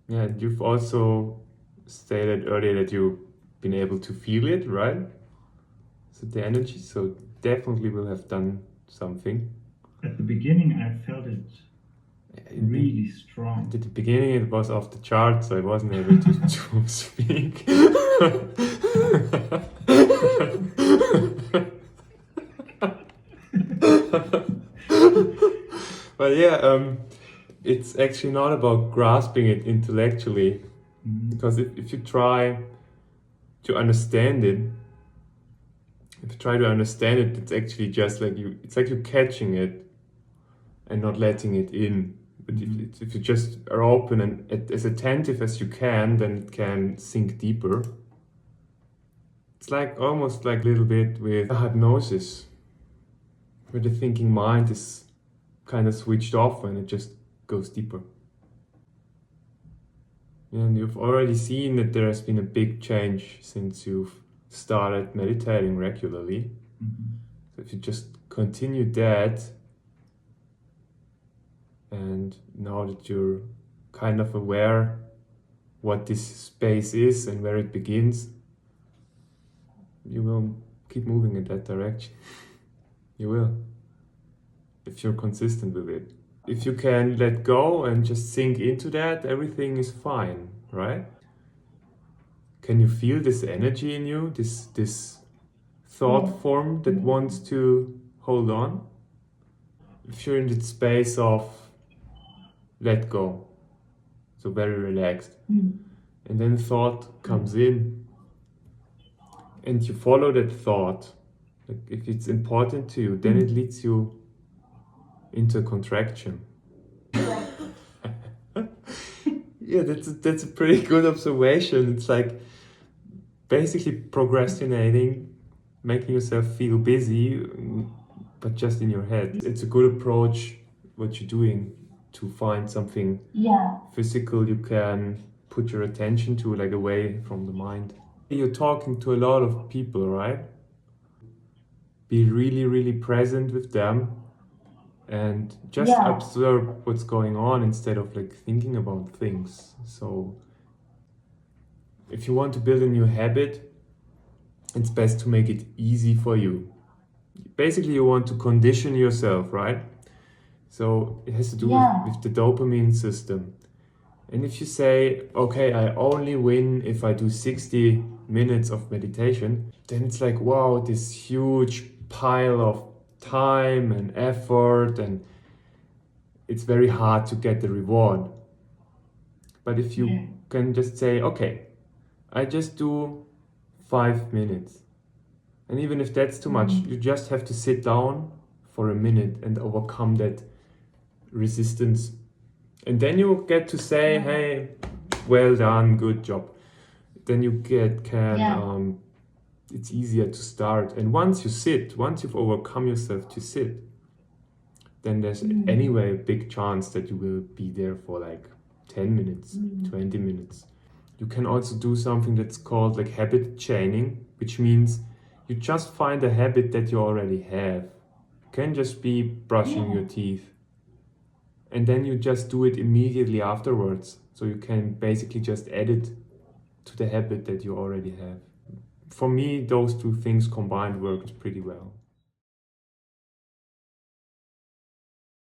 Yeah, you've also stated earlier that you've been able to feel it, right? So the energy, so definitely will have done something. At the beginning, I felt it really strong. At the beginning it was off the chart, so I wasn't able to speak. But yeah, it's actually not about grasping it intellectually, because if you try to understand it, it's actually just like it's like you're catching it and not letting it in. But if you just are open and as attentive as you can, then it can sink deeper. It's like almost like a little bit with hypnosis, where the thinking mind is kind of switched off and it just goes deeper. And you've already seen that there has been a big change since you've started meditating regularly. So if you just continue that, and now that you're kind of aware what this space is and where it begins, you will keep moving in that direction. You will, if you're consistent with it. If you can let go and just sink into that, everything is fine, right? Can you feel this energy in you, this thought form that wants to hold on? If you're in the space of let go, so very relaxed, and then thought comes in, and you follow that thought, like if it's important to you, then it leads you into contraction. Yeah, that's a pretty good observation. It's like basically procrastinating, making yourself feel busy, but just in your head. It's a good approach, what you're doing, to find something physical you can put your attention to, like away from the mind. You're talking to a lot of people, right? Be really, really present with them and just observe what's going on instead of like thinking about things. So if you want to build a new habit, it's best to make it easy for you. Basically, you want to condition yourself, right? So it has to do with the dopamine system. And if you say, okay, I only win if I do 60 minutes of meditation, then it's like, wow, this huge pile of time and effort, and it's very hard to get the reward. But if you can just say, okay, I just do 5 minutes. And even if that's too much, you just have to sit down for a minute and overcome that resistance. And then you get to say, hey, well done, good job. Then you it's easier to start. And once you've overcome yourself to sit, then there's anyway a big chance that you will be there for like 10 minutes, 20 minutes. You can also do something that's called like habit chaining, which means you just find a habit that you already have. It can just be brushing your teeth. And then you just do it immediately afterwards. So you can basically just add it to the habit that you already have. For me, those two things combined worked pretty well.